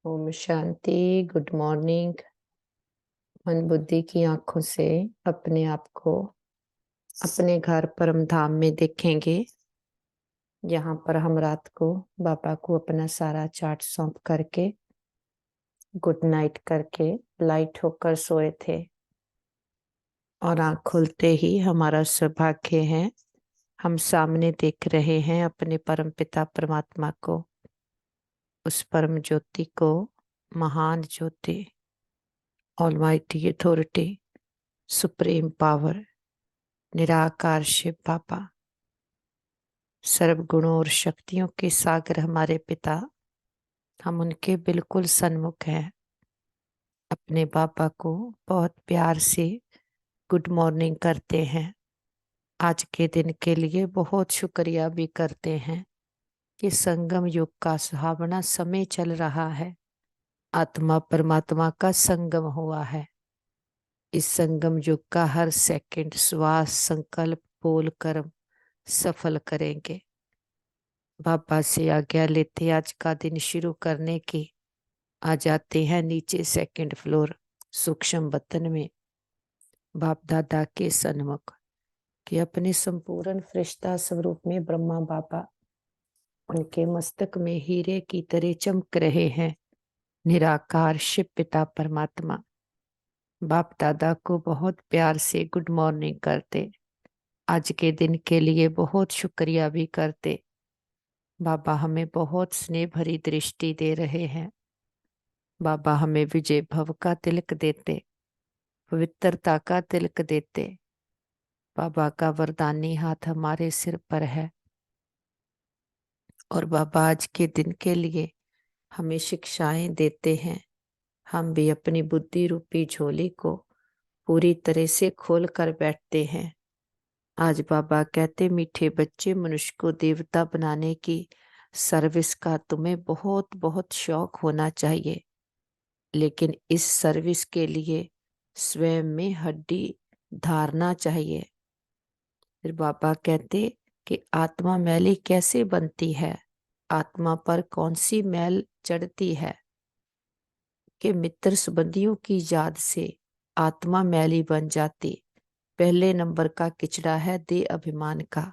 Om Shanti. Good morning. मन बुद्धि की आंखों से अपने आप को अपने घर परम धाम में देखेंगे। यहाँ पर हम रात को बाबा को अपना सारा चार्ट सौंप करके गुड नाइट करके लाइट होकर सोए थे, और आंख खुलते ही हमारा सौभाग्य है, हम सामने देख रहे हैं अपने परम पिता परमात्मा को, उस परम ज्योति को, महान ज्योति, ऑलमाइटी अथॉरिटी, सुप्रीम पावर, निराकार शिव बाबा, सर्व गुणों और शक्तियों के सागर हमारे पिता। हम उनके बिल्कुल सन्मुख हैं। अपने बाबा को बहुत प्यार से गुड मॉर्निंग करते हैं। आज के दिन के लिए बहुत शुक्रिया भी करते हैं कि संगम युग का सुहावना समय चल रहा है। आत्मा परमात्मा का संगम हुआ है। इस संगम युग का हर सेकंड श्वास संकल्प बोल कर्म सफल करेंगे। बाबा से आज्ञा लेते आज का दिन शुरू करने की। आ जाते हैं नीचे सेकंड फ्लोर सूक्ष्म बतन में बाप दादा के सन्मुख कि अपने संपूर्ण फरिश्ता स्वरूप में ब्रह्मा बाबा उनके मस्तक में हीरे की तरह चमक रहे हैं। निराकार शिव पिता परमात्मा बाप दादा को बहुत प्यार से गुड मॉर्निंग करते, आज के दिन के लिए बहुत शुक्रिया भी करते। बाबा हमें बहुत स्नेह भरी दृष्टि दे रहे हैं। बाबा हमें विजय भव का तिलक देते, पवित्रता का तिलक देते। बाबा का वरदानी हाथ हमारे सिर पर है, और बाबा आज के दिन के लिए हमें शिक्षाएं देते हैं। हम भी अपनी बुद्धि रूपी झोली को पूरी तरह से खोल कर बैठते हैं। आज बाबा कहते, मीठे बच्चे, मनुष्य को देवता बनाने की सर्विस का तुम्हें बहुत बहुत शौक होना चाहिए, लेकिन इस सर्विस के लिए स्वयं में हड्डी धारना चाहिए। फिर बाबा कहते कि आत्मा मैली कैसे बनती है, आत्मा पर कौन सी मैल चढ़ती है कि मित्र संबंधियों की याद से आत्मा मैली बन जाती। पहले नंबर का किचड़ा है देह अभिमान का,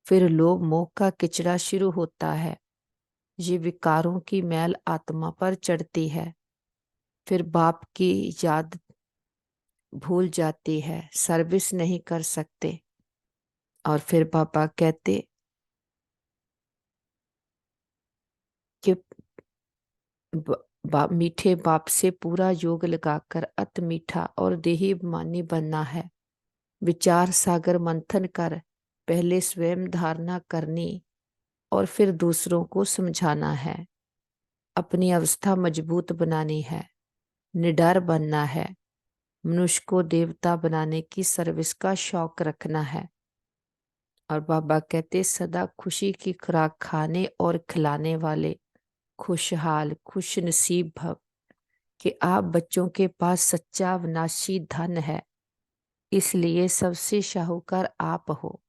फिर लोभ मोह का किचड़ा शुरू होता है। ये विकारों की मैल आत्मा पर चढ़ती है, फिर बाप की याद भूल जाती है, सर्विस नहीं कर सकते। और फिर बाबा कहते कि मीठे बाप से पूरा योग लगाकर अत मीठा और देही अभिमानी बनना है। विचार सागर मंथन कर पहले स्वयं धारणा करनी और फिर दूसरों को समझाना है। अपनी अवस्था मजबूत बनानी है, निडर बनना है। मनुष्य को देवता बनाने की सर्विस का शौक रखना है। और बाबा कहते, सदा खुशी की खुराक खाने और खिलाने वाले खुशहाल खुश नसीब भव कि आप बच्चों के पास सच्चा अविनाशी धन है, इसलिए सबसे शाहूकार आप हो।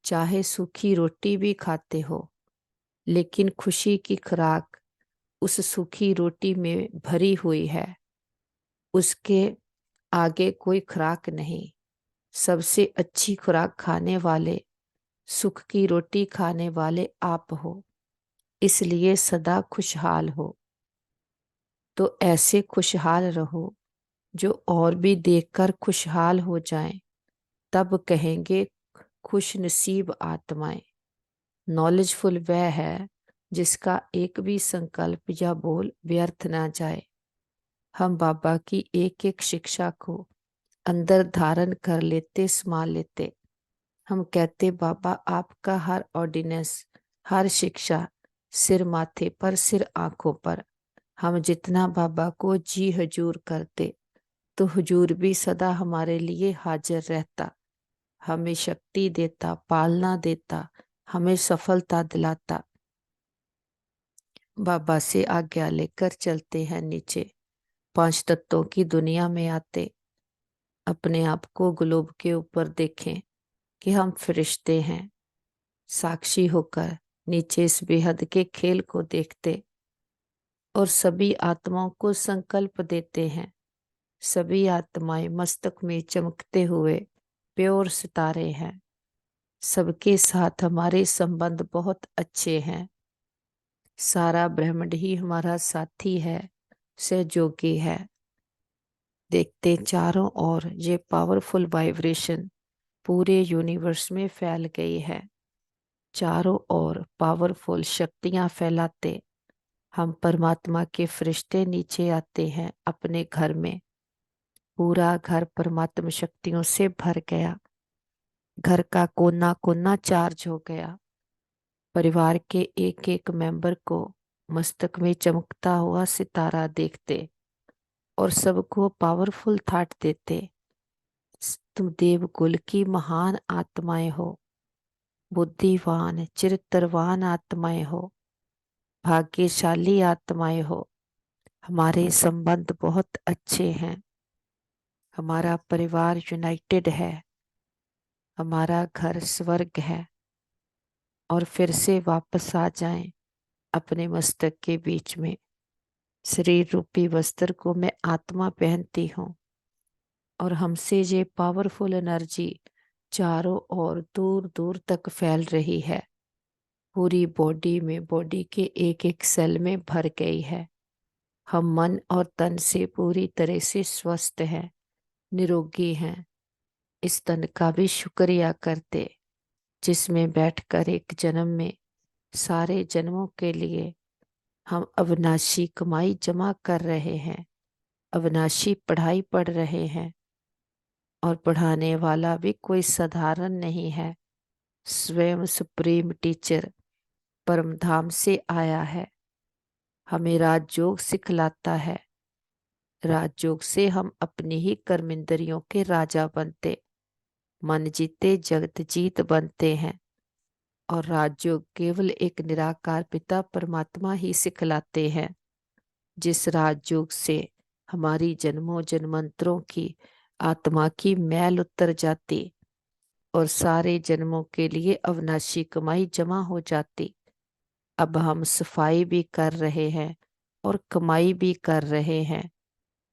चाहे सूखी रोटी भी खाते हो, लेकिन खुशी की खुराक उस सूखी रोटी में भरी हुई है, उसके आगे कोई खुराक नहीं। सबसे अच्छी खुराक खाने वाले, सुख की रोटी खाने वाले आप हो, इसलिए सदा खुशहाल हो। तो ऐसे खुशहाल रहो जो और भी देखकर खुशहाल हो जाएं, तब कहेंगे खुश नसीब आत्माएं। नॉलेजफुल वह है जिसका एक भी संकल्प या बोल व्यर्थ ना जाए। हम बाबा की एक एक शिक्षा को अंदर धारण कर लेते, समा लेते। हम कहते, बाबा आपका हर ऑर्डिनेंस, हर शिक्षा सिर माथे पर, सिर आंखों पर। हम जितना बाबा को जी हजूर करते, तो हुजूर भी सदा हमारे लिए हाजिर रहता, हमें शक्ति देता, पालना देता, हमें सफलता दिलाता। बाबा से आज्ञा लेकर चलते हैं नीचे, पांच तत्वों की दुनिया में आते। अपने आप को ग्लोब के ऊपर देखें कि हम फरिश्ते हैं। साक्षी होकर नीचे इस बेहद के खेल को देखते। और सभी आत्माओं को संकल्प देते हैं। सभी आत्माएं मस्तक में चमकते हुए प्योर सितारे हैं। सबके साथ हमारे संबंध बहुत अच्छे हैं। सारा ब्रह्मांड ही हमारा साथी है, सहयोगी है। देखते चारों ओर ये पावरफुल वाइब्रेशन पूरे यूनिवर्स में फैल गई है। चारों ओर पावरफुल शक्तियां फैलाते हम परमात्मा के फरिश्ते नीचे आते हैं अपने घर में। पूरा घर परमात्मा शक्तियों से भर गया। घर का कोना कोना चार्ज हो गया। परिवार के एक एक मेंबर को मस्तक में चमकता हुआ सितारा देखते और सबको पावरफुल थॉट देते। तुम देवकुल की महान आत्माएं हो, बुद्धिवान चरित्रवान आत्माएं हो, भाग्यशाली आत्माएं हो। हमारे संबंध बहुत अच्छे हैं। हमारा परिवार यूनाइटेड है। हमारा घर स्वर्ग है। और फिर से वापस आ जाएं अपने मस्तक के बीच में। शरीर रूपी वस्त्र को मैं आत्मा पहनती हूँ और हमसे ये पावरफुल एनर्जी चारों ओर दूर दूर तक फैल रही है। पूरी बॉडी में, बॉडी के एक एक सेल में भर गई है। हम मन और तन से पूरी तरह से स्वस्थ हैं, निरोगी हैं। इस तन का भी शुक्रिया करते जिसमें बैठकर एक जन्म में सारे जन्मों के लिए हम अविनाशी कमाई जमा कर रहे हैं, अविनाशी पढ़ाई पढ़ रहे हैं। और पढ़ाने वाला भी कोई साधारण नहीं है। स्वयं सुप्रीम टीचर परम धाम से आया है। हमें राजयोग सिखलाता है। राजयोग से हम अपनी ही कर्मेंद्रियों के राजा बनते, मन जीते जगत जीत बनते हैं। और राजयोग केवल एक निराकार पिता परमात्मा ही सिखलाते हैं। जिस राजयोग से हमारी जन्मों जन्मांतरों की आत्मा की मैल उतर जाती और सारे जन्मों के लिए अविनाशी कमाई जमा हो जाती। अब हम सफाई भी कर रहे हैं और कमाई भी कर रहे हैं।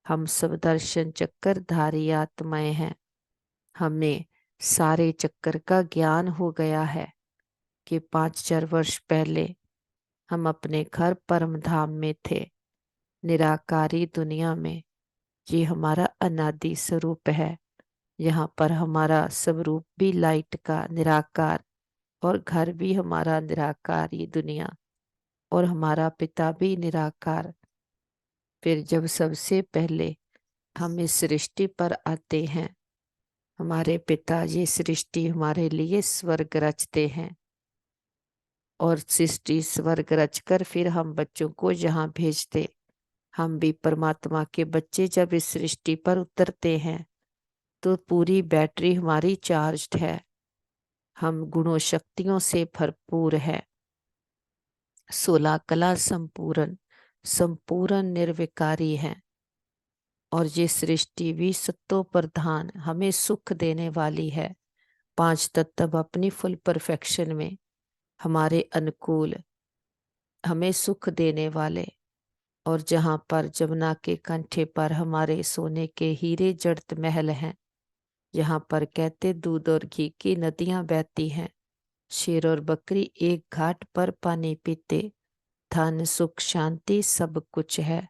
हम सब दर्शन चक्कर धारी आत्माएं हैं। हमें सारे चक्कर का ज्ञान हो गया है कि 5-4 वर्ष पहले हम अपने घर परम धाम में थे, निराकारी दुनिया में। ये हमारा अनादि स्वरूप है। यहाँ पर हमारा स्वरूप भी लाइट का निराकार और घर भी हमारा निराकार, ये दुनिया, और हमारा पिता भी निराकार। फिर जब सबसे पहले हम इस सृष्टि पर आते हैं, हमारे पिता ये सृष्टि हमारे लिए स्वर्ग रचते हैं। और सृष्टि स्वर्ग रचकर फिर हम बच्चों को यहाँ भेजते। हम भी परमात्मा के बच्चे जब इस सृष्टि पर उतरते हैं तो पूरी बैटरी हमारी चार्ज्ड है। हम गुणों शक्तियों से भरपूर है। 16 कला संपूर्ण, संपूर्ण निर्विकारी है। और ये सृष्टि भी सत्तो प्रधान हमें सुख देने वाली है। 5 तत्व अपनी फुल परफेक्शन में हमारे अनुकूल, हमें सुख देने वाले। और जहाँ पर जमुना के कंठे पर हमारे सोने के हीरे जड़त महल हैं, यहाँ पर कहते दूध और घी की नदियां बहती हैं। शेर और बकरी एक घाट पर पानी पीते। धन सुख शांति सब कुछ है।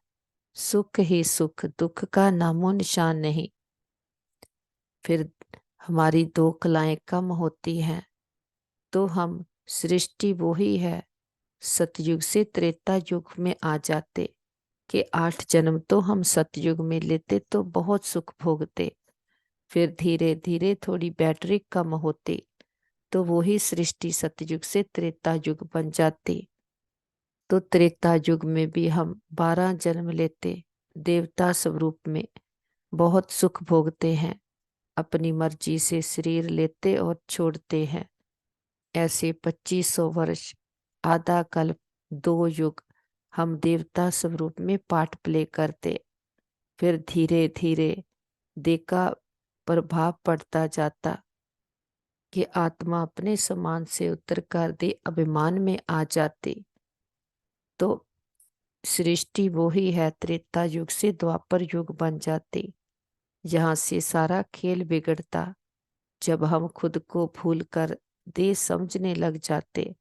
सुख ही सुख, दुख का नामो निशान नहीं। फिर हमारी 2 कलाएं कम होती हैं तो हम सृष्टि वो ही है। सतयुग से त्रेता युग में आ जाते कि 8 जन्म तो हम सतयुग में लेते तो बहुत सुख भोगते। फिर धीरे धीरे थोड़ी बैटरी कम होती तो वो ही सृष्टि सतयुग से त्रेता युग बन जाती। तो त्रेता युग में भी हम 12 जन्म लेते, देवता स्वरूप में बहुत सुख भोगते हैं। अपनी मर्जी से शरीर लेते और छोड़ते हैं। ऐसे 2500 वर्ष, आधा कल्प, 2 युग हम देवता स्वरूप में पार्ट प्ले करते। फिर धीरे धीरे देह का प्रभाव पड़ता जाता कि आत्मा अपने समान से उतर कर दे अभिमान में आ जाती। तो सृष्टि वो ही है त्रेता युग से द्वापर युग बन जाती। यहाँ से सारा खेल बिगड़ता जब हम खुद को भूल कर देह समझने लग जाते,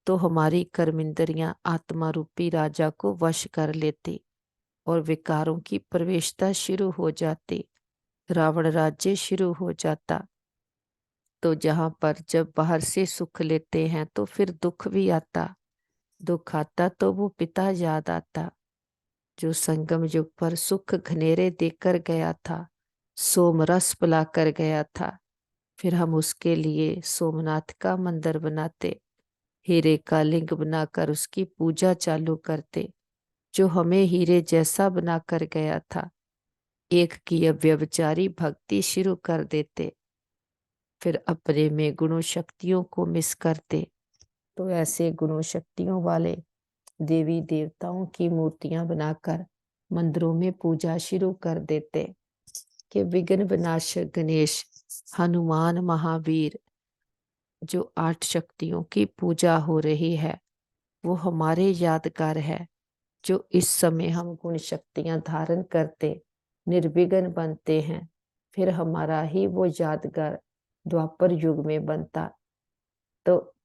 तो हमारी कर्मेंद्रियां आत्मा रूपी राजा को वश कर लेती और विकारों की प्रवेशता शुरू हो जाती। रावण राज्य शुरू हो जाता। तो जहां पर जब बाहर से सुख लेते हैं तो फिर दुख भी आता। दुख आता तो वो पिता याद आता जो संगम युग पर सुख घनेरे देकर गया था, सोमरस पिलाकर गया था। फिर हम उसके लिए सोमनाथ का मंदिर बनाते, हीरे का लिंग बनाकर उसकी पूजा चालू करते, जो हमें हीरे जैसा बनाकर गया था। एक की व्यभिचारी भक्ति शुरू कर देते, फिर अपने में गुणों शक्तियों को मिस करते। तो ऐसे गुणों शक्तियों वाले देवी देवताओं की मूर्तियां बनाकर मंदिरों में पूजा शुरू कर देते कि विघ्न विनाशक गणेश, हनुमान, महावीर, जो 8 शक्तियों की पूजा हो रही है वो हमारे यादगार है। जो इस समय हम गुण शक्तियां धारण करते निर्विघ्न बनते हैं, फिर हमारा ही वो यादगार द्वापर युग में बनता, तो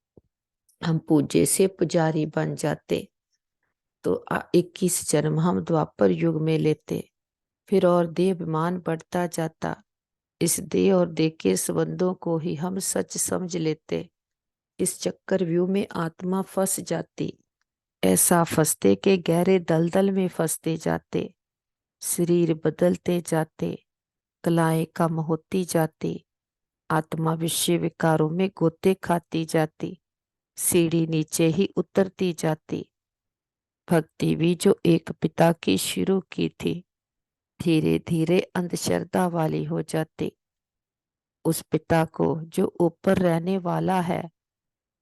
हम पूज्य से पुजारी बन जाते। तो 21 जन्म हम द्वापर युग में लेते, फिर और देहाभिमान बढ़ता जाता। इस देह और देह के संबंधों को ही हम सच समझ लेते। इस चक्कर व्यूह में आत्मा फंस जाती, ऐसा फंसते के गहरे दलदल में फंसते जाते। शरीर बदलते जाते, कलाएं कम होती जाती, आत्मा विषय विकारों में गोते खाती जाती, सीढ़ी नीचे ही उतरती जाती। भक्ति भी जो एक पिता की शुरू की थी, धीरे धीरे अंधश्रद्धा वाली हो जाती। उस पिता को जो ऊपर रहने वाला है,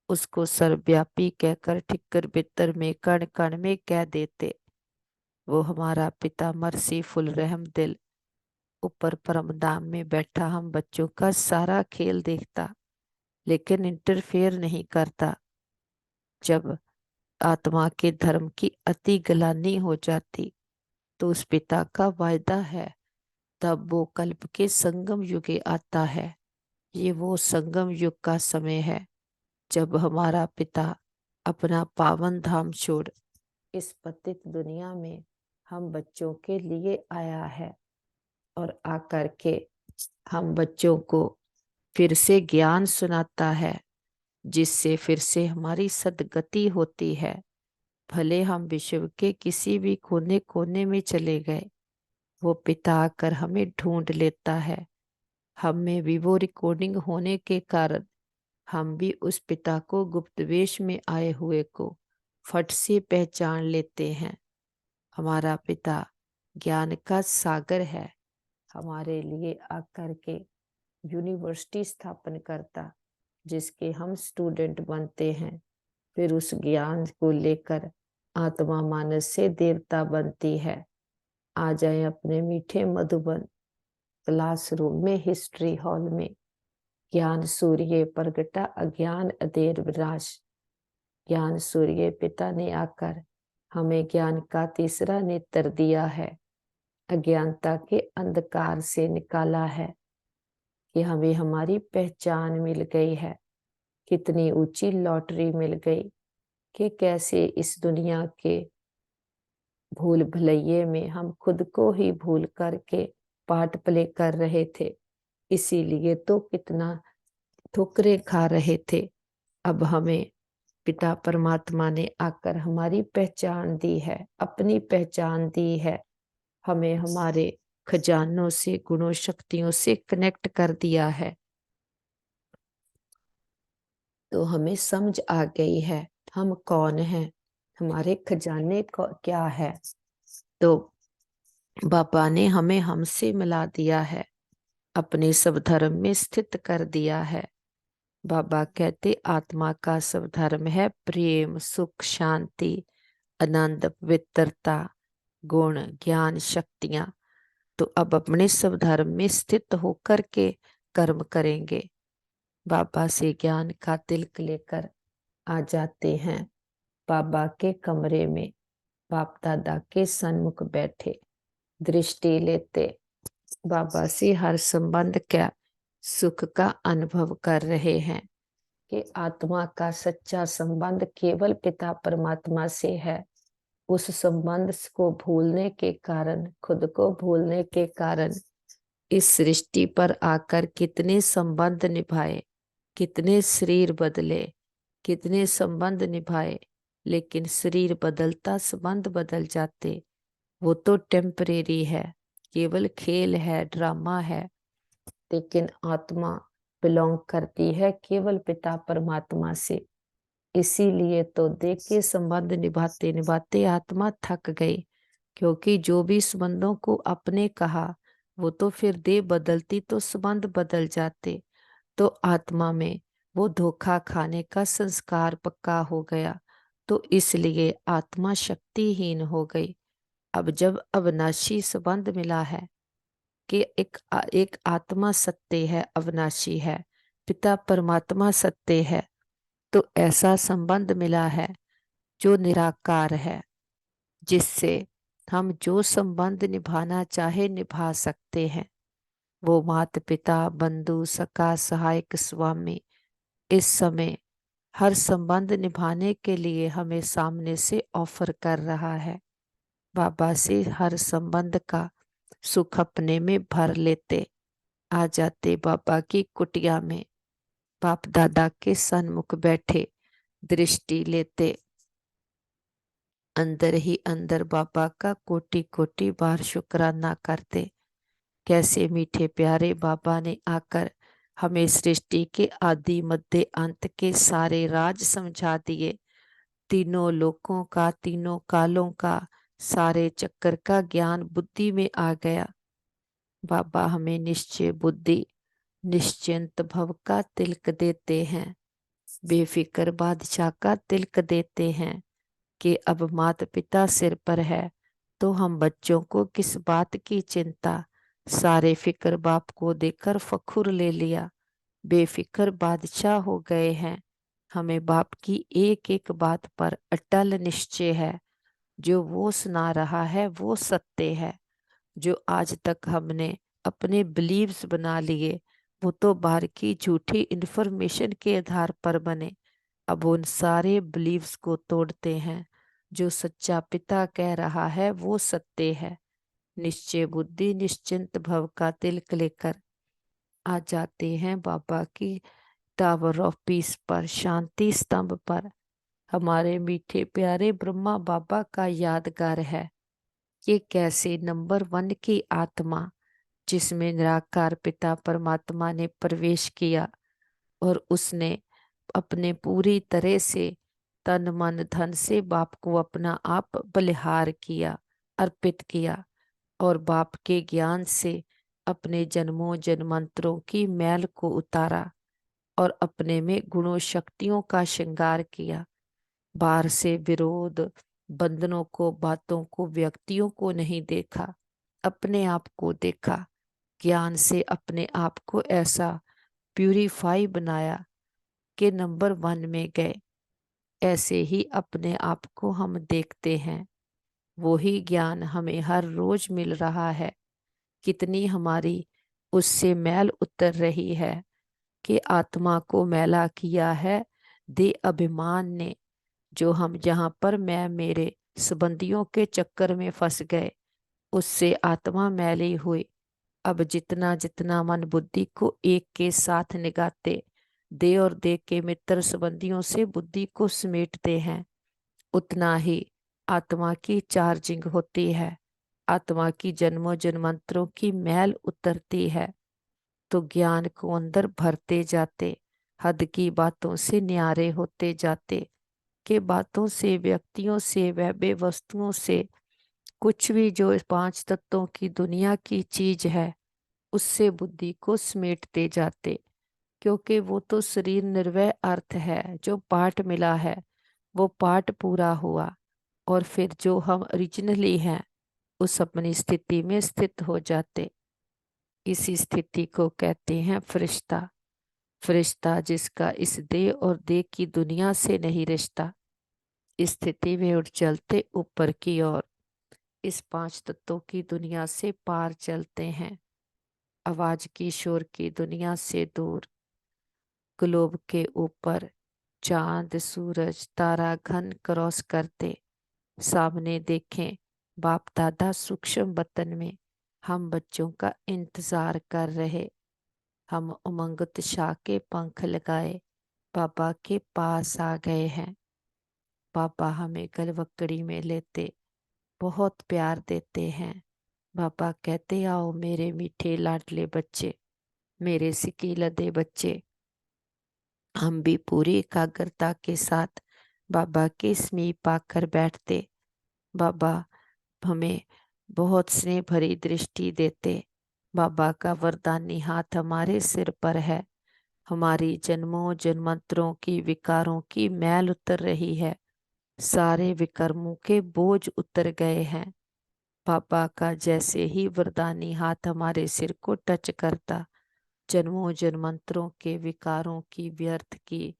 उसको सर्वव्यापी कहकर ठिक्कर बित्तर में कण कण में कह देते। वो हमारा पिता मर्सीफुल रहम दिल ऊपर परम धाम में बैठा हम बच्चों का सारा खेल देखता, लेकिन इंटरफेयर नहीं करता। जब आत्मा के धर्म की अति ग्लानि हो जाती, तो उस पिता का वायदा है, तब वो कल्प के संगम युगे आता है। ये वो संगम युग का समय है जब हमारा पिता अपना पावन धाम छोड़ इस पतित दुनिया में हम बच्चों के लिए आया है, और आकर के हम बच्चों को फिर से ज्ञान सुनाता है, जिससे फिर से हमारी सद्गति होती है। भले हम विश्व के किसी भी कोने कोने में चले गए, वो पिता आकर हमें ढूंढ लेता है। हम में भी वो रिकॉर्डिंग होने के कारण हम भी उस पिता को गुप्त वेश में आए हुए को फट से पहचान लेते हैं। हमारा पिता ज्ञान का सागर है, हमारे लिए आकर के यूनिवर्सिटी स्थापन करता, जिसके हम स्टूडेंट बनते हैं। फिर उस ज्ञान को लेकर आत्मा मानस से देवता बनती है। आ जाए अपने मीठे मधुबन क्लासरूम में, हिस्ट्री हॉल में। ज्ञान सूर्य प्रगटा अज्ञान अधेर विनाश। ज्ञान सूर्य पिता ने आकर हमें ज्ञान का तीसरा नेत्र दिया है, अज्ञानता के अंधकार से निकाला है कि हमें हमारी पहचान मिल गई है। कितनी ऊंची लॉटरी मिल गई कि कैसे इस दुनिया के भूल भुलैये में हम खुद को ही भूल करके पार्ट प्ले कर रहे थे। इसीलिए तो कितना ठोकरे खा रहे थे। अब हमें पिता परमात्मा ने आकर हमारी पहचान दी है, अपनी पहचान दी है। हमें हमारे खजानों से, गुणों शक्तियों से कनेक्ट कर दिया है। तो हमें समझ आ गई है हम कौन हैं, हमारे खजाने को क्या है। तो बाबा ने हमें हमसे मिला दिया है, अपने सब धर्म में स्थित कर दिया है। बाबा कहते आत्मा का सब धर्म है प्रेम, सुख, शांति, आनंद, पवित्रता, गुण, ज्ञान, शक्तियां। तो अब अपने सब धर्म में स्थित होकर के कर्म करेंगे। बाबा से ज्ञान का तिलक लेकर आ जाते हैं बाबा के कमरे में। बाप दादा के सन्मुख बैठे दृष्टि लेते बाबा से हर संबंध का सुख का अनुभव कर रहे हैं कि आत्मा का सच्चा संबंध केवल पिता परमात्मा से है। उस संबंध को भूलने के कारण, खुद को भूलने के कारण इस सृष्टि पर आकर कितने संबंध निभाए, कितने शरीर बदले, कितने संबंध निभाए, लेकिन शरीर बदलता संबंध बदल जाते। वो तो टेम्परेरी है, केवल खेल है, ड्रामा है, लेकिन आत्मा बिलोंग करती है केवल पिता परमात्मा से। इसीलिए तो देख के संबंध निभाते निभाते आत्मा थक गई, क्योंकि जो भी संबंधों को अपने कहा वो तो फिर देह बदलती तो संबंध बदल जाते। तो आत्मा में वो धोखा खाने का संस्कार पक्का हो गया, तो इसलिए आत्मा शक्तिहीन हो गई। अब जब अविनाशी संबंध मिला है कि एक आत्मा सत्य है, अविनाशी है, पिता परमात्मा सत्य है, तो ऐसा संबंध मिला है जो निराकार है, जिससे हम जो संबंध निभाना चाहे निभा सकते हैं। वो माता पिता, बंधु, सखा, सहायक, स्वामी इस समय हर संबंध निभाने के लिए हमें सामने से ऑफर कर रहा है। बाबा से हर संबंध का सुख अपने में भर लेते, आ जाते बाबा की कुटिया में, बाप दादा के सन्मुख बैठे दृष्टि लेते, अंदर ही अंदर बाबा का कोटि कोटि बार शुक्राना करते। कैसे मीठे प्यारे बाबा ने आकर हमें सृष्टि के आदि मध्य अंत के सारे राज समझा दिए। तीनों लोकों का, तीनों कालों का, सारे चक्कर का ज्ञान बुद्धि में आ गया। बाबा हमें निश्चय बुद्धि, निश्चिंत भव का तिलक देते हैं, बेफिक्र बादशाह का तिलक देते हैं कि अब माता पिता सिर पर है तो हम बच्चों को किस बात की चिंता। सारे फिक्र बाप को देकर फखुर ले लिया, बेफिक्र बादशाह हो गए हैं। हमें बाप की एक एक बात पर अटल निश्चय है, जो वो सुना रहा है वो सत्य है। जो आज तक हमने अपने बिलीव्स बना लिए वो तो बाहर की झूठी इंफॉर्मेशन के आधार पर बने। अब उन सारे बिलीव्स को तोड़ते हैं, जो सच्चा पिता कह रहा है वो सत्य है। निश्चय बुद्धि, निश्चिंत भव का तिलक लेकर आ जाते हैं बाबा की टावर ऑफ पीस पर, शांति स्तंभ पर। हमारे मीठे प्यारे ब्रह्मा बाबा का यादगार है कि कैसे नंबर 1 की आत्मा, जिसमें निराकार पिता परमात्मा ने प्रवेश किया और उसने अपने पूरी तरह से तन मन धन से बाप को अपना आप बलिहार किया, अर्पित किया, और बाप के ज्ञान से अपने जन्मों जन्मांतरों की मैल को उतारा और अपने में गुणों शक्तियों का श्रृंगार किया। बाहर से विरोध, बंधनों को, बातों को, व्यक्तियों को नहीं देखा, अपने आप को देखा। ज्ञान से अपने आप को ऐसा प्यूरिफाई बनाया कि नंबर 1 में गए। ऐसे ही अपने आप को हम देखते हैं, वो ही ज्ञान हमें हर रोज मिल रहा है। कितनी हमारी उससे मैल उतर रही है कि आत्मा को मैला किया है दे अभिमान ने। जो हम जहाँ पर मैं मेरे संबंधियों के चक्कर में फंस गए, उससे आत्मा मैली हुई। अब जितना जितना मन बुद्धि को एक के साथ निगाते, दे और दे के मित्र संबंधियों से बुद्धि को समेटते हैं, उतना ही आत्मा की चार्जिंग होती है, आत्मा की जन्मों जन्मांतरों की मैल उतरती है। तो ज्ञान को अंदर भरते जाते, हद की बातों से न्यारे होते जाते, के बातों से, व्यक्तियों से, वैभव वस्तुओं से, कुछ भी जो इस 5 तत्वों की दुनिया की चीज है उससे बुद्धि को समेटते जाते। क्योंकि वो तो शरीर निर्वय अर्थ है, जो पाठ मिला है वो पाठ पूरा हुआ, और फिर जो हम ओरिजिनली हैं उस अपनी स्थिति में स्थित हो जाते। इसी स्थिति को कहते हैं फरिश्ता। फरिश्ता जिसका इस देह और देह की दुनिया से नहीं रिश्ता, स्थिति में उठ चलते ऊपर की ओर, इस 5 तत्वों की दुनिया से पार चलते हैं, आवाज की शोर की दुनिया से दूर। ग्लोब के ऊपर चांद सूरज तारा घन क्रॉस करते, सामने देखें बाप दादा सूक्ष्म वतन में हम बच्चों का इंतजार कर रहे। हम उमंग उत्साह के पंख लगाए बाबा के पास आ गए हैं। बाबा हमें गलवकड़ी में लेते बहुत प्यार देते हैं। बाबा कहते आओ मेरे मीठे लाडले बच्चे, मेरे सिकी लदे बच्चे। हम भी पूरी एकाग्रता के साथ बाबा के समीप आकर बैठते। बाबा हमें बहुत स्नेह भरी दृष्टि देते। बाबा का वरदानी हाथ हमारे सिर पर है। हमारी जन्मों जन्मांतरों की विकारों की मैल उतर रही है। सारे विकर्मों के बोझ उतर गए हैं। पापा का जैसे ही वरदानी हाथ हमारे सिर को टच करता, जन्मों जन्मांतरों के विकारों की व्यर्थ की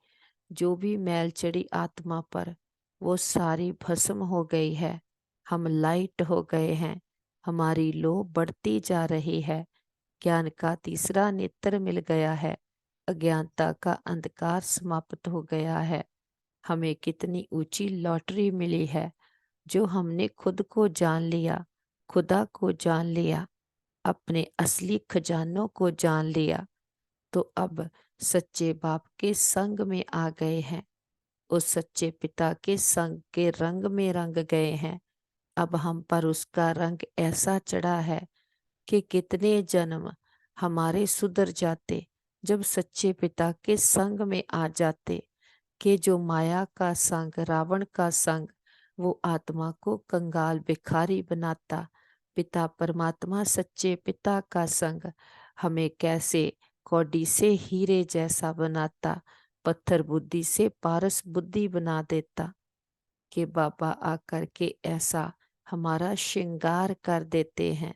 जो भी मैल चढ़ी आत्मा पर, वो सारी भस्म हो गई है। हम लाइट हो गए हैं। हमारी लो बढ़ती जा रही है। ज्ञान का तीसरा नेत्र मिल गया है। अज्ञानता का अंधकार समाप्त हो गया है। हमें कितनी ऊंची लॉटरी मिली है, जो हमने खुद को जान लिया, खुदा को जान लिया, अपने असली खजानों को जान लिया। तो अब सच्चे बाप के संग में आ गए हैं। उस सच्चे पिता के संग के रंग में रंग गए हैं। अब हम पर उसका रंग ऐसा चढ़ा है कि कितने जन्म हमारे सुधर जाते जब सच्चे पिता के संग में आ जाते। कि जो माया का संग, रावण का संग, वो आत्मा को कंगाल भिखारी बनाता, पिता परमात्मा सच्चे पिता का संग हमें कैसे कौड़ी से हीरे जैसा बनाता, पत्थर बुद्धि से पारस बुद्धि बना देता। कि बाबा आकर के ऐसा हमारा श्रृंगार कर देते हैं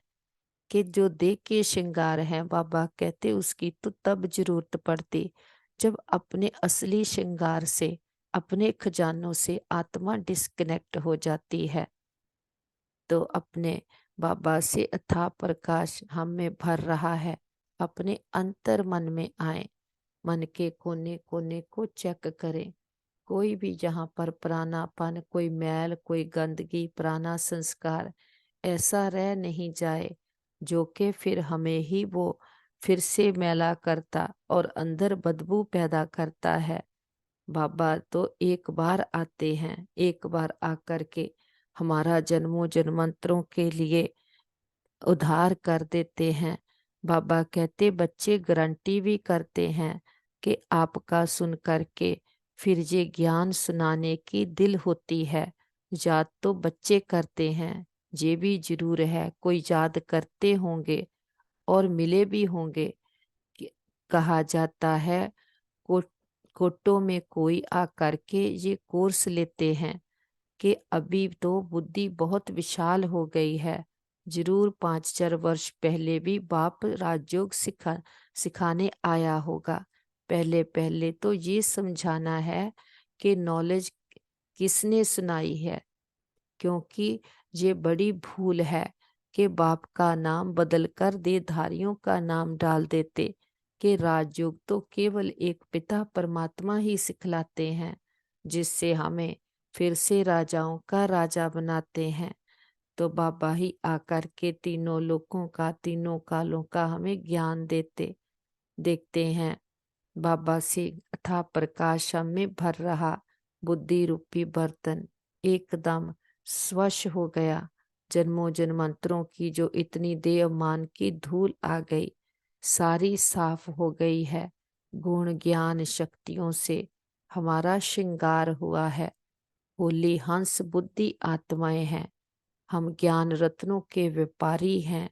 कि जो देह के श्रृंगार हैं, बाबा कहते उसकी तो तब जरूरत पड़ती जब अपने असली श्रृंगार से, अपने खजानों से आत्मा डिस्कनेक्ट हो जाती है। तो अपने बाबा से अथाह प्रकाश हम में भर रहा है। अपने अंतर मन में आए, मन के कोने कोने को चेक करें। कोई भी जहाँ पर पुरानापन, कोई मैल, कोई गंदगी, पुराना संस्कार ऐसा रह नहीं जाए जो कि फिर हमें ही वो फिर से मैला करता और अंदर बदबू पैदा करता है। बाबा तो एक बार आते हैं, एक बार आकर के हमारा जन्मों जन्मांतरों के लिए उद्धार कर देते हैं। बाबा कहते बच्चे गारंटी भी करते हैं कि आपका सुन करके फिर ये ज्ञान सुनाने की दिल होती है। याद तो बच्चे करते हैं, ये भी जरूर है कोई याद करते होंगे और मिले भी होंगे। कहा जाता है को, कोटों में कोई आकर के ये कोर्स लेते हैं कि अभी तो बुद्धि बहुत विशाल हो गई है। जरूर 5-4 वर्ष पहले भी बाप राजयोग सिखाने आया होगा। पहले पहले तो ये समझाना है कि नॉलेज किसने सुनाई है, क्योंकि ये बड़ी भूल है कि बाप का नाम बदलकर देहधारियों का नाम डाल देते। कि राजयोग तो केवल एक पिता परमात्मा ही सिखलाते हैं, जिससे हमें फिर से राजाओं का राजा बनाते हैं। तो बाबा ही आकर के तीनों लोकों का, तीनों कालों का हमें ज्ञान देते। देखते हैं बाबा से अथाह प्रकाश हम में भर रहा बुद्धि रूपी बर्तन एकदम स्वच्छ हो गया। जन्मों जन्मांतरों की जो इतनी देह मान की धूल आ गई, सारी साफ हो गई है। गुण ज्ञान शक्तियों से हमारा श्रृंगार हुआ है। होली हंस बुद्धि आत्माएं हैं। हम ज्ञान रत्नों के व्यापारी हैं।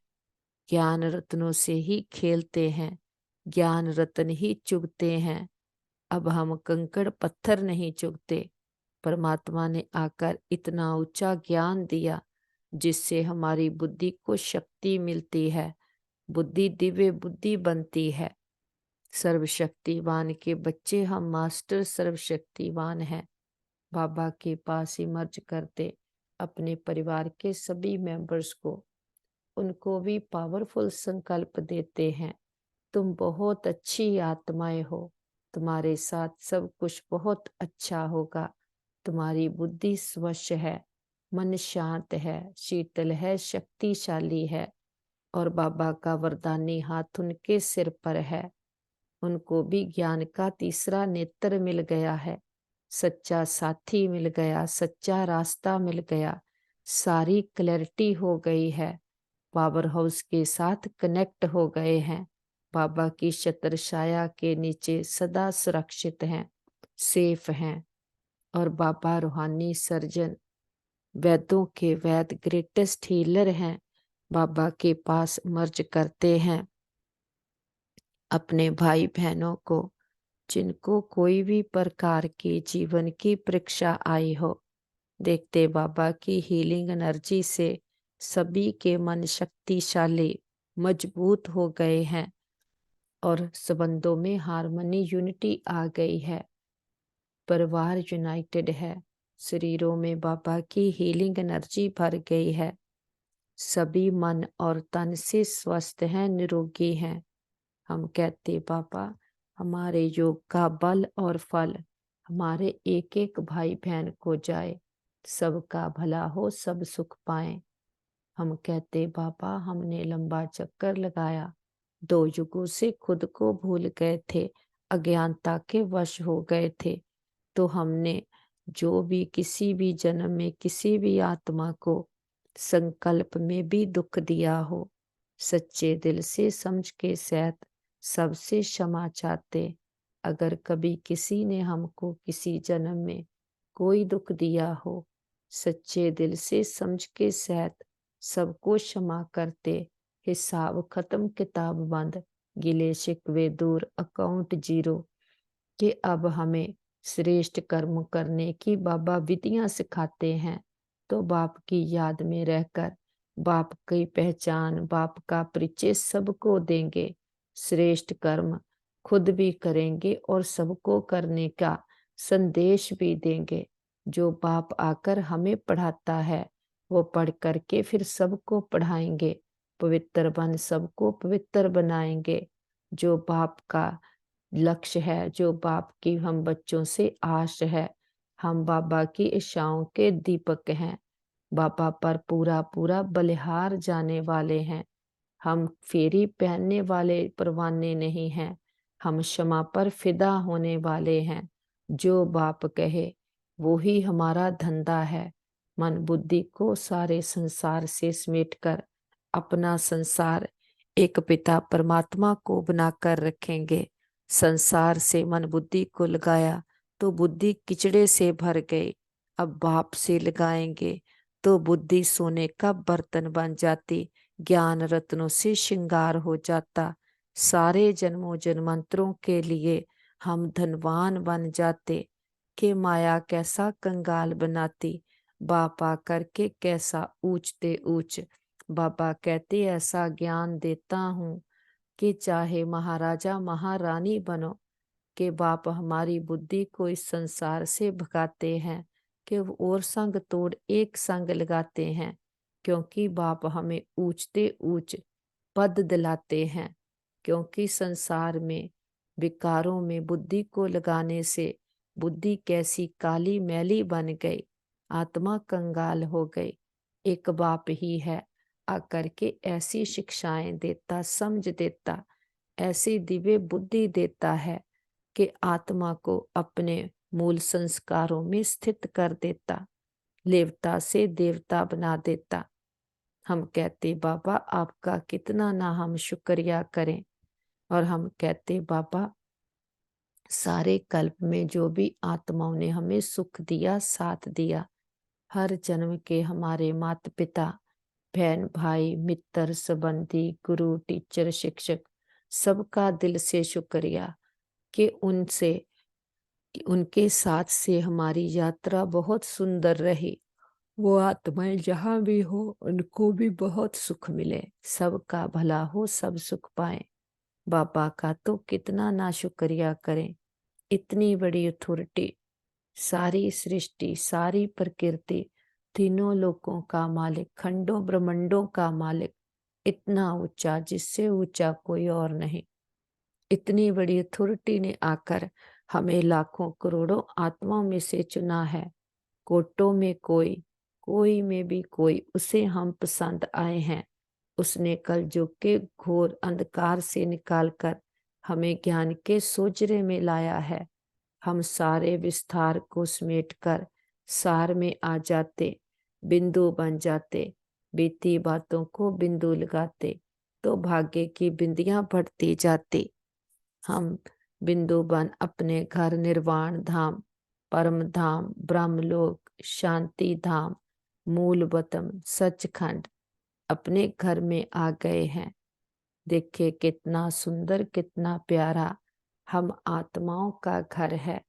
ज्ञान रत्नों से ही खेलते हैं, ज्ञान रत्न ही चुगते हैं। अब हम कंकड़ पत्थर नहीं चुगते। परमात्मा ने आकर इतना ऊंचा ज्ञान दिया जिससे हमारी बुद्धि को शक्ति मिलती है। बुद्धि दिव्य बुद्धि बनती है। सर्वशक्तिवान के बच्चे हम मास्टर सर्वशक्तिवान हैं। बाबा के पास इमर्ज करते अपने परिवार के सभी मेंबर्स को, उनको भी पावरफुल संकल्प देते हैं। तुम बहुत अच्छी आत्माएं हो, तुम्हारे साथ सब कुछ बहुत अच्छा होगा। तुम्हारी बुद्धि स्वच्छ है, मन शांत है, शीतल है, शक्तिशाली है, और बाबा का वरदानी हाथ उनके सिर पर है। उनको भी ज्ञान का तीसरा नेत्र मिल गया है, सच्चा साथी मिल गया, सच्चा रास्ता मिल गया, सारी क्लैरिटी हो गई है, पावर हाउस के साथ कनेक्ट हो गए हैं, बाबा की छत्र छाया के नीचे सदा सुरक्षित हैं, सेफ हैं। और बाबा रूहानी सर्जन, वैद्यों के वैद, ग्रेटेस्ट हीलर हैं, बाबा के पास मर्ज करते हैं अपने भाई बहनों को, जिनको कोई भी प्रकार की जीवन की परीक्षा आई हो। देखते बाबा की हीलिंग एनर्जी से सभी के मन शक्तिशाली मजबूत हो गए हैं और संबंधों में हार्मनी, यूनिटी आ गई है, परिवार यूनाइटेड है, शरीरों में बाबा की हीलिंग एनर्जी भर गई है, सभी मन और तन से स्वस्थ हैं, निरोगी हैं। हम कहते बाबा, हमारे योग का बल और फल हमारे एक एक भाई बहन को जाए, सबका भला हो, सब सुख पाए। हम कहते बाबा, हमने लंबा चक्कर लगाया, 2 युगों से खुद को भूल गए थे, अज्ञानता के वश हो गए थे, तो हमने जो भी किसी भी जन्म में किसी भी आत्मा को संकल्प में भी दुख दिया हो, सच्चे दिल से समझ के सहित सबसे क्षमा चाहते। अगर कभी किसी ने हमको किसी जन्म में कोई दुख दिया हो, सच्चे दिल से समझ के सहित सबको क्षमा करते। हिसाब खत्म, किताब बंद, गिले शिकवे दूर, अकाउंट जीरो। कि अब हमें श्रेष्ठ कर्म करने की बाबा विधियां सिखाते हैं, तो बाप की याद में रहकर बाप की पहचान, बाप का परिचय सबको देंगे, श्रेष्ठ कर्म खुद भी करेंगे और सबको करने का संदेश भी देंगे। जो बाप आकर हमें पढ़ाता है, वो पढ़ करके फिर सबको पढ़ाएंगे, पवित्र बन सबको पवित्र बनाएंगे। जो बाप का लक्ष्य है, जो बाप की हम बच्चों से आश है, हम बाबा की इच्छाओं के दीपक हैं, बाबा पर पूरा पूरा बलिहार जाने वाले हैं। हम फेरी पहनने वाले परवाने नहीं हैं, हम क्षमा पर फिदा होने वाले हैं। जो बाप कहे वो ही हमारा धंधा है। मन बुद्धि को सारे संसार से समेटकर अपना संसार एक पिता परमात्मा को बनाकर रखेंगे। संसार से मन बुद्धि को लगाया तो बुद्धि किचड़े से भर गई, अब बाप से लगाएंगे तो बुद्धि सोने का बर्तन बन जाती, ज्ञान रत्नों से श्रृंगार हो जाता, सारे जन्मों जन्मांतरों के लिए हम धनवान बन जाते। कि माया कैसा कंगाल बनाती, बाप आकर के कैसा ऊंचते ऊंच। बाबा कहते ऐसा ज्ञान देता हूँ कि चाहे महाराजा महारानी बनो। कि बाप हमारी बुद्धि को इस संसार से भगाते हैं, कि और संग तोड़ एक संग लगाते हैं, क्योंकि बाप हमें ऊंचते ऊंच पद दिलाते हैं। क्योंकि संसार में विकारों में बुद्धि को लगाने से बुद्धि कैसी काली मैली बन गई, आत्मा कंगाल हो गई। एक बाप ही है आकर के ऐसी शिक्षाएं देता, समझ देता, ऐसी दिव्य बुद्धि देता है कि आत्मा को अपने मूल संस्कारों में स्थित कर देता, लेवता से देवता बना देता। हम कहते बाबा आपका कितना ना हम शुक्रिया करें। और हम कहते बाबा सारे कल्प में जो भी आत्माओं ने हमें सुख दिया, साथ दिया, हर जन्म के हमारे माता पिता, बहन भाई, मित्र, संबंधी, गुरु, टीचर, शिक्षक, सबका दिल से शुक्रिया कि उनके साथ से हमारी यात्रा बहुत सुंदर रही। वो आत्माएं जहाँ भी हो उनको भी बहुत सुख मिले, सबका भला हो, सब सुख पाए। बाबा का तो कितना ना शुक्रिया करें, इतनी बड़ी अथॉरिटी सारी सृष्टि, सारी प्रकृति, तीनों लोकों का मालिक, खंडों ब्रह्मंडों का मालिक, इतना ऊंचा जिससे ऊंचा कोई और नहीं। इतनी बड़ी अथॉरिटी ने आकर हमें लाखों करोड़ों आत्माओं में से चुना है। कोटों में कोई, कोई में भी कोई, उसे हम पसंद आए हैं। उसने कल युग के घोर अंधकार से निकालकर हमें ज्ञान के सोजरे में लाया है। हम सारे विस्तार को समेटकर सार में आ जाते, बिंदु बन जाते, बीती बातों को बिंदु लगाते तो भाग्य की बिंदियां बढ़ती जाती। हम बिंदु बन अपने घर निर्वाण धाम, परम धाम, ब्रह्मलोक, शांति धाम, मूलवतम सचखंड अपने घर में आ गए हैं। देखिए कितना सुंदर, कितना प्यारा हम आत्माओं का घर है।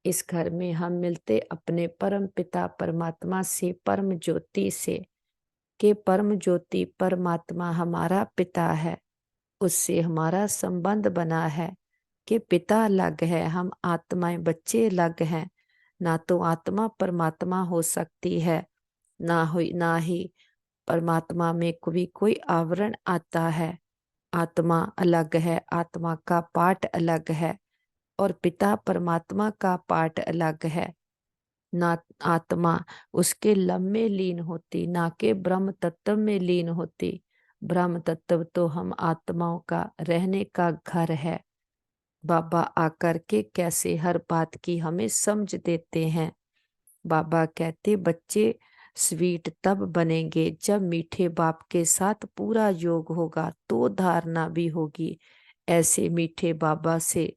इस घर में हम मिलते अपने परम पिता परमात्मा से, परम ज्योति से, कि परम ज्योति परमात्मा हमारा पिता है। उससे हमारा संबंध बना है कि पिता अलग है, हम आत्माएं बच्चे अलग हैं। ना तो आत्मा परमात्मा हो सकती है, ना ही परमात्मा में कभी कोई आवरण आता है। आत्मा अलग है, आत्मा का पार्ट अलग है, और पिता परमात्मा का पार्ट अलग है। ना आत्मा उसके लब में लीन होती, ना के ब्रह्म तत्व में लीन होती। ब्रह्म तत्व तो हम आत्माओं का रहने का घर है। बाबा आकर के कैसे हर बात की हमें समझ देते हैं। बाबा कहते बच्चे स्वीट तब बनेंगे जब मीठे बाप के साथ पूरा योग होगा तो धारणा भी होगी। ऐसे मीठे बाबा से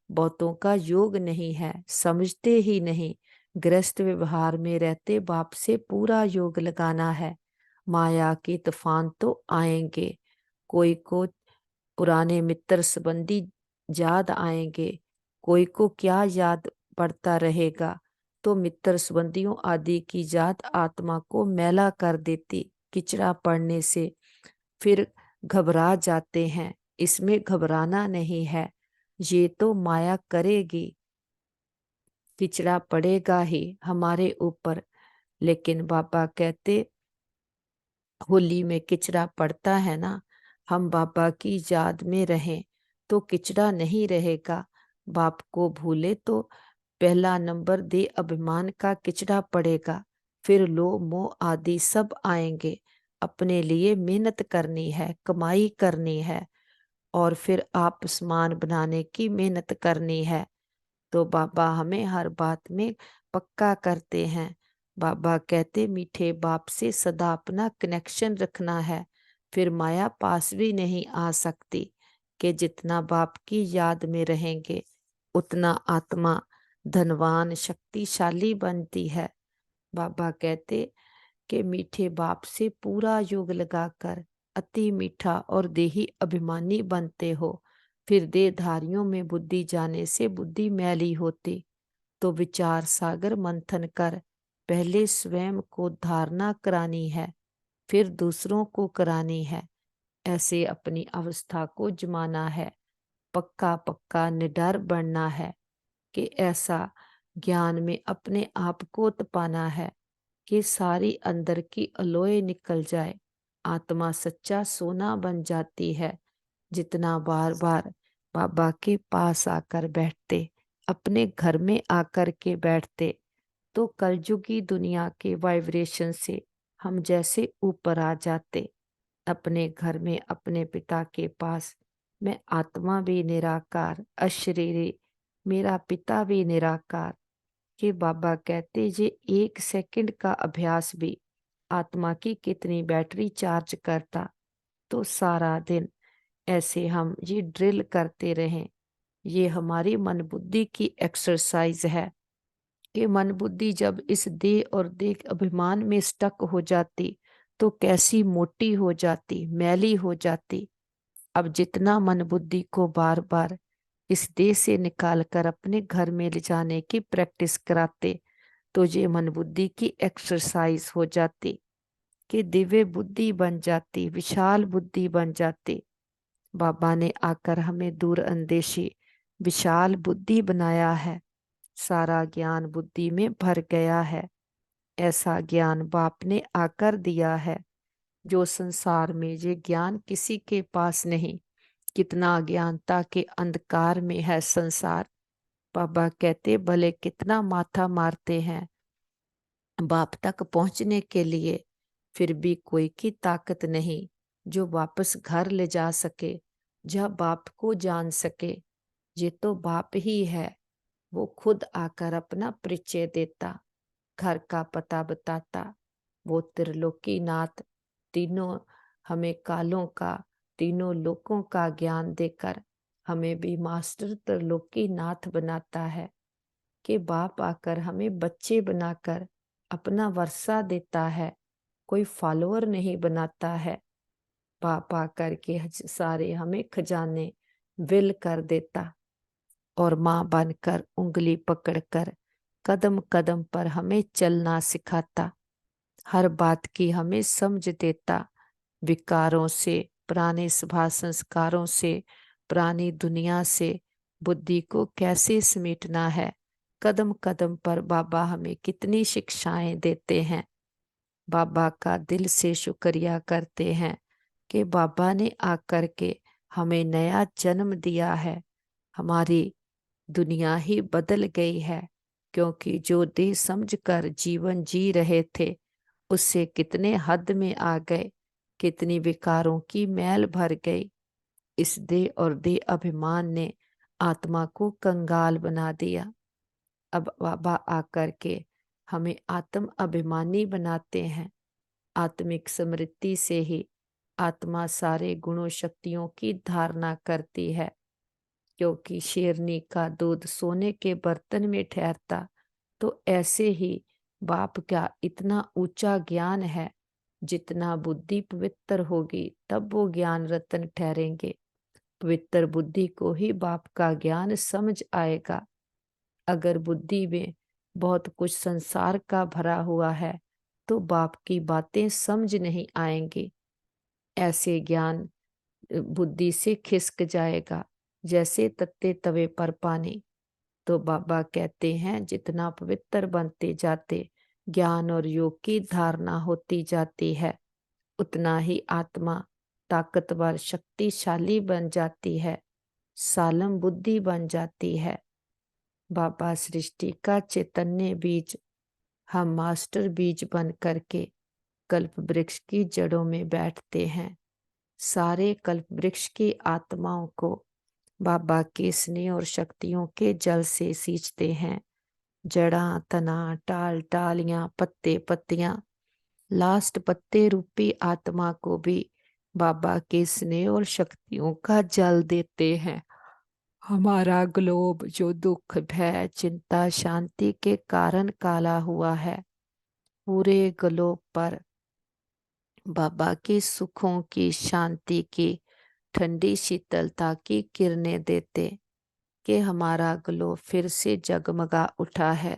बहुतों का योग नहीं है, समझते ही नहीं। गृहस्थ व्यवहार में रहते बाप से पूरा योग लगाना है। माया के तूफान तो आएंगे, कोई को पुराने मित्र संबंधी याद आएंगे, कोई को क्या याद पड़ता रहेगा। तो मित्र संबंधियों आदि की याद आत्मा को मैला कर देती किचड़ा पड़ने से। फिर घबरा जाते हैं, इसमें घबराना नहीं है। ये तो माया करेगी, किचड़ा पड़ेगा ही हमारे ऊपर। लेकिन बाबा कहते होली में किचड़ा पड़ता है ना, हम बाबा की याद में रहें तो किचड़ा नहीं रहेगा। बाप को भूले तो पहला नंबर दे अभिमान का किचड़ा पड़ेगा। फिर लोभ मोह आदि सब आएंगे। अपने लिए मेहनत करनी है, कमाई करनी है, और फिर आप समान बनाने की मेहनत करनी है। तो बाबा हमें हर बात में पक्का करते हैं। बाबा कहते मीठे बाप से सदा अपना कनेक्शन रखना है, फिर माया पास भी नहीं आ सकती। कि जितना बाप की याद में रहेंगे उतना आत्मा धनवान शक्तिशाली बनती है। बाबा कहते कि मीठे बाप से पूरा योग लगाकर अति मीठा और देही अभिमानी बनते हो। फिर देहधारियों में बुद्धि जाने से बुद्धि मैली होती। तो विचार सागर मंथन कर पहले स्वयं को धारणा करानी है, फिर दूसरों को करानी है। ऐसे अपनी अवस्था को जमाना है, पक्का पक्का निडर बनना है। कि ऐसा ज्ञान में अपने आप को तपाना है कि सारी अंदर की अलोए निकल जाए। आत्मा सच्चा सोना बन जाती है। जितना बार बार बाबा के पास आकर बैठते, अपने घर में आकर के बैठते, तो कलयुगी दुनिया के वाइब्रेशन से हम जैसे ऊपर आ जाते। अपने घर में अपने पिता के पास मैं आत्मा भी निराकार, अशरीरी, मेरा पिता भी निराकार। कि बाबा कहते ये 1 सेकंड का अभ्यास भी आत्मा की कितनी बैटरी चार्ज करता। तो सारा दिन ऐसे हम ये ड्रिल करते रहें। ये हमारी मन बुद्धि की एक्सरसाइज है। कि मन बुद्धि जब इस देह और देह अभिमान में स्टक हो जाती तो कैसी मोटी हो जाती, मैली हो जाती। अब जितना मन बुद्धि को बार बार इस देह से निकाल कर अपने घर में ले जाने की प्रैक्टिस कराते तो ये मन बुद्धि की एक्सरसाइज हो जाती। कि दिव्य बुद्धि बन जाती, विशाल बुद्धि बन जाती। बाबा ने आकर हमें दूर अंदेशी विशाल बुद्धि बनाया है। सारा ज्ञान बुद्धि में भर गया है। ऐसा ज्ञान बाप ने आकर दिया है जो संसार में ये ज्ञान किसी के पास नहीं। कितना अज्ञानता के अंधकार में है संसार। बाबा कहते भले कितना माथा मारते हैं बाप तक पहुंचने के लिए, फिर भी कोई की ताकत नहीं जो वापस घर ले जा सके, जब बाप को जान सके। ये तो बाप ही है, वो खुद आकर अपना परिचय देता, घर का पता बताता। वो त्रिलोकी नाथ तीनों हमें कालों का, तीनों लोकों का ज्ञान देकर हमें भी मास्टर त्रिलोकी नाथ बनाता है कि बाप आकर हमें बच्चे बनाकर अपना वर्षा देता है, कोई फॉलोअर नहीं बनाता है। बाप आकर के सारे हमें खजाने विल कर देता और माँ बनकर उंगली पकड़कर कदम कदम पर हमें चलना सिखाता, हर बात की हमें समझ देता। विकारों से, पुराने स्वभाव संस्कारों से, पुरानी दुनिया से बुद्धि को कैसे समेटना है, कदम कदम पर बाबा हमें कितनी शिक्षाएं देते हैं। बाबा का दिल से शुक्रिया करते हैं कि बाबा ने आकर के हमें नया जन्म दिया है। हमारी दुनिया ही बदल गई है, क्योंकि जो देह समझकर जीवन जी रहे थे उससे कितने हद में आ गए, कितनी विकारों की मैल भर गई। इस देह और देह अभिमान ने आत्मा को कंगाल बना दिया। अब बाबा आकर के हमें आत्म अभिमानी बनाते हैं। आत्मिक समृद्धि से ही आत्मा सारे गुणों शक्तियों की धारणा करती है, क्योंकि शेरनी का दूध सोने के बर्तन में ठहरता, तो ऐसे ही बाप का इतना ऊंचा ज्ञान है। जितना बुद्धि पवित्र होगी तब वो ज्ञान रत्न ठहरेंगे। पवित्र बुद्धि को ही बाप का ज्ञान समझ आएगा। अगर बुद्धि में बहुत कुछ संसार का भरा हुआ है तो बाप की बातें समझ नहीं आएंगी। ऐसे ज्ञान बुद्धि से खिसक जाएगा जैसे तत्ते तवे पर पानी। तो बाबा कहते हैं जितना पवित्र बनते जाते, ज्ञान और योग की धारणा होती जाती है, उतना ही आत्मा ताकतवर शक्तिशाली बन जाती है, सालम बुद्धि बन जाती है। बाबा सृष्टि का चैतन्य बीज, हम मास्टर बीज बन करके कल्प वृक्ष की जड़ों में बैठते हैं। सारे कल्प वृक्ष की आत्माओं को बाबा के स्नेह और शक्तियों के जल से सींचते हैं। जड़ा, तना, टाल टालियां, पत्ते पत्तियां, लास्ट पत्ते रूपी आत्मा को भी बाबा के स्नेह और शक्तियों का जल देते हैं। हमारा ग्लोब जो दुख, भय, चिंता, शांति के कारण काला हुआ है, पूरे ग्लोब पर बाबा के सुखों की, शांति की, ठंडी शीतलता की किरणें देते कि हमारा ग्लोब फिर से जगमगा उठा है।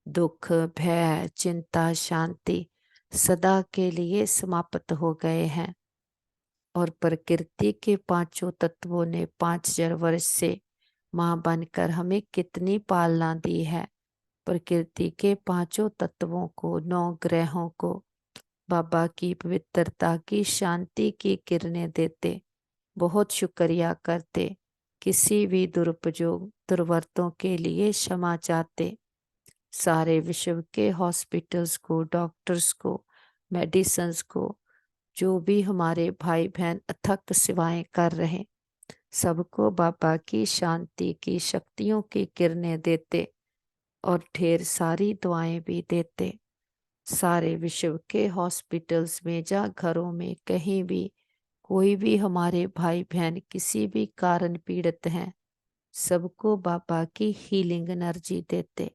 दुख, भय, चिंता, शांति सदा के लिए समाप्त हो गए हैं। और प्रकृति के पांचों तत्वों ने 5000 वर्ष से मां बनकर हमें कितनी पालना दी है। प्रकृति के पांचों तत्वों को, 9 ग्रहों को बाबा की पवित्रता की, शांति की किरणें देते, बहुत शुक्रिया करते, किसी भी दुरुपयोग दुर्वर्तों के लिए क्षमा चाहते। सारे विश्व के हॉस्पिटल्स को, डॉक्टर्स को, मेडिसिन्स को, जो भी हमारे भाई बहन अथक सेवाएं कर रहे, सबको बाबा की शांति की, शक्तियों की किरणें देते और ढेर सारी दुआएं भी देते। सारे विश्व के हॉस्पिटल्स में, जा घरों में, कहीं भी कोई भी हमारे भाई बहन किसी भी कारण पीड़ित हैं, सबको बाबा की हीलिंग एनर्जी देते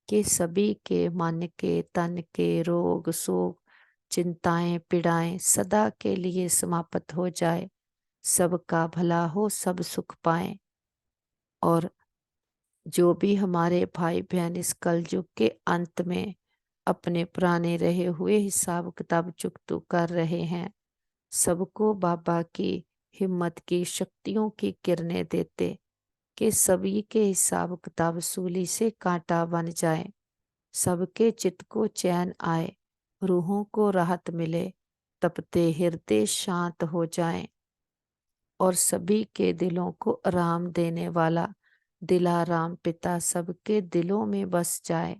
कि सभी के मन के, तन के रोग, शोक, चिंताएं, पीड़ाएं सदा के लिए समाप्त हो जाए, सबका भला हो, सब सुख पाएं। और जो भी हमारे भाई बहन इस कलयुग के अंत में अपने पुराने रहे हुए हिसाब किताब चुकता कर रहे हैं, सबको बाबा की हिम्मत की, शक्तियों की किरणें देते कि सभी के हिसाब किताब सूली से कांटा बन जाए, सबके चित्त को चैन आए, रूहों को राहत मिले, तपते हृदय शांत हो जाएं और सभी के दिलों को आराम देने वाला दिलाराम पिता सबके दिलों में बस जाए।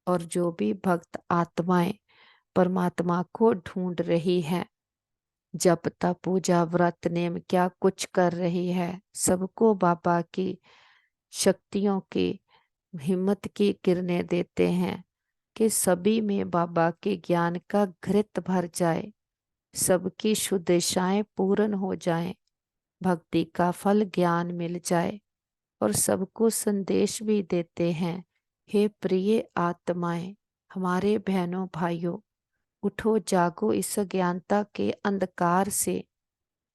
और जो भी भक्त आत्माएं परमात्मा को ढूंढ रही है, जप तप पूजा व्रत नेम क्या कुछ कर रही है, सबको बाबा की शक्तियों की हिम्मत की किरणें देते हैं कि सभी में बाबा के ज्ञान का घृत भर जाए, सबकी शुद्ध इच्छाएं पूर्ण हो जाएं, भक्ति का फल ज्ञान मिल जाए। और सबको संदेश भी देते हैं, हे प्रिय आत्माएं, हमारे बहनों भाइयों, उठो जागो, इस ज्ञानता के अंधकार से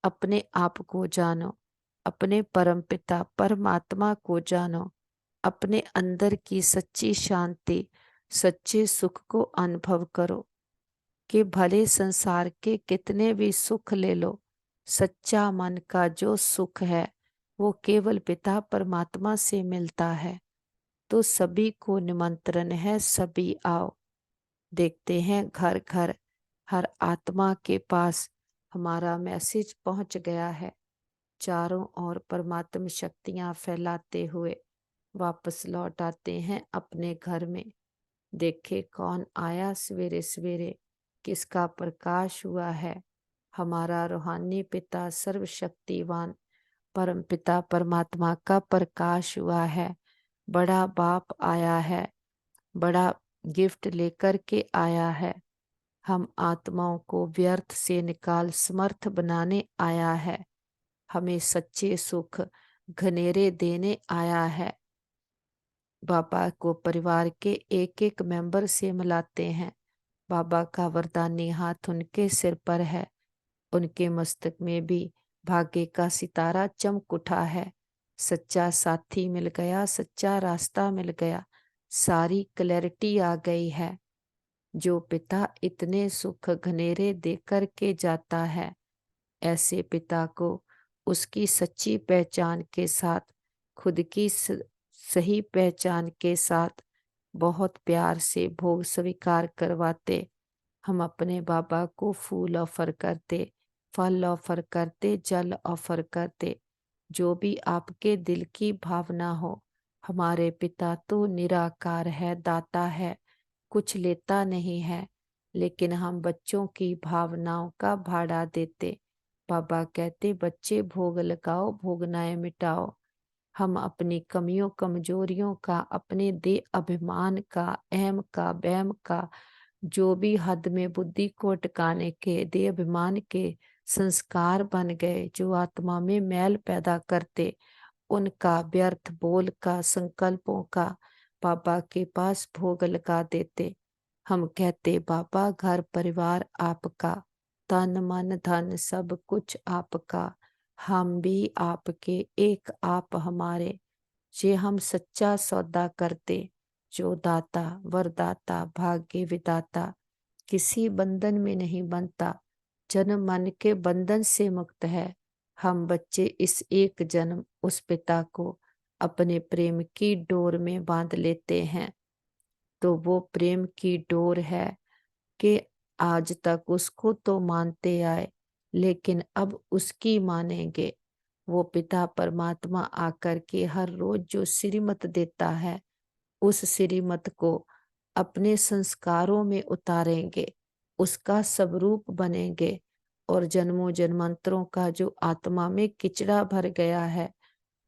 अपने आप को जानो, अपने परमपिता परमात्मा को जानो, अपने अंदर की सच्ची शांति सच्चे सुख को अनुभव करो कि भले संसार के कितने भी सुख ले लो, सच्चा मन का जो सुख है वो केवल पिता परमात्मा से मिलता है। तो सभी को निमंत्रण है, सभी आओ। देखते हैं घर घर हर आत्मा के पास हमारा मैसेज पहुंच गया है। चारों ओर परमात्म शक्तियां फैलाते हुए वापस लौट आते हैं अपने घर में। देखे कौन आया सवेरे सवेरे, किसका प्रकाश हुआ है। हमारा रूहानी पिता सर्वशक्तिवान परम पिता परमात्मा का प्रकाश हुआ है। बड़ा बाप आया है, बड़ा गिफ्ट लेकर के आया है। हम आत्माओं को व्यर्थ से निकाल समर्थ बनाने आया है। हमें सच्चे सुख घनेरे देने आया है। बाबा को परिवार के एक एक मेंबर से मिलाते हैं। बाबा का वरदानी हाथ उनके सिर पर है, उनके मस्तक में भी भाग्य का सितारा चमक उठा है। सच्चा साथी मिल गया, सच्चा रास्ता मिल गया, सारी क्लैरिटी आ गई है। जो पिता इतने सुख घनेरे देकर के जाता है, ऐसे पिता को उसकी सच्ची पहचान के साथ, खुद की सही पहचान के साथ बहुत प्यार से भोग स्वीकार करवाते। हम अपने बाबा को फूल ऑफर करते, फल ऑफर करते, जल ऑफर करते, जो भी आपके दिल की भावना हो। हमारे पिता तो निराकार है, दाता है, कुछ लेता नहीं है, लेकिन हम बच्चों की भावनाओं का भाड़ा देते। बाबा कहते बच्चे भोग लगाओ, भोगनाएं मिटाओ। हम अपनी कमियों कमजोरियों का, अपने दे अभिमान का, अहम का, बहम का, जो भी हद में बुद्धि को अटकाने के दे अभिमान के संस्कार बन गए, जो आत्मा में मैल पैदा करते, उनका व्यर्थ बोल का, संकल्पों का बाबा के पास भोग लगा देते। हम कहते बाबा घर परिवार आपका, तन मन धन सब कुछ आपका, हम भी आपके, एक आप हमारे। जे हम सच्चा सौदा करते, जो दाता वरदाता भाग्य विदाता किसी बंधन में नहीं बनता, जन्म मन के बंधन से मुक्त है। हम बच्चे इस एक जन्म उस पिता को अपने प्रेम की डोर में बांध लेते हैं। तो वो प्रेम की डोर है कि आज तक उसको तो मानते आए, लेकिन अब उसकी मानेंगे। वो पिता परमात्मा आकर के हर रोज जो श्रीमत देता है, उस श्रीमत को अपने संस्कारों में उतारेंगे, उसका स्वरूप बनेंगे और जन्मों जन्मांतरों का जो आत्मा में किचड़ा भर गया है,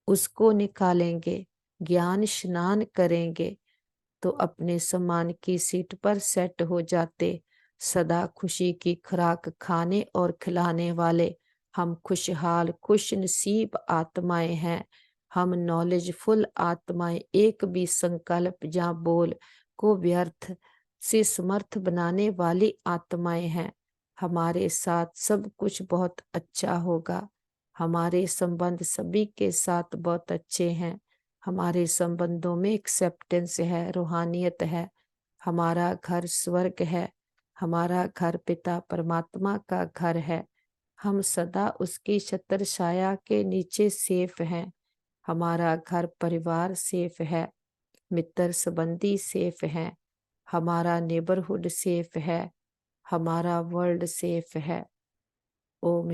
उसको निकालेंगे, ज्ञान स्नान करेंगे, तो अपने सम्मान की सीट पर सेट हो जाते। सदा खुशी की खुराक खाने और खिलाने वाले हम खुशहाल खुश नसीब आत्माएं हैं। हम नॉलेजफुल आत्माएं, एक भी संकल्प या बोल को व्यर्थ से समर्थ बनाने वाली आत्माएं हैं। हमारे साथ सब कुछ बहुत अच्छा होगा। हमारे संबंध सभी के साथ बहुत अच्छे हैं। हमारे संबंधों में एक्सेप्टेंस है, रूहानियत है। हमारा घर स्वर्ग है, हमारा घर पिता परमात्मा का घर है। हम सदा उसकी छत्र छाया के नीचे सेफ हैं। हमारा घर परिवार सेफ है, मित्र संबंधी सेफ है, हमारा नेबरहुड सेफ है, हमारा वर्ल्ड सेफ है। ओम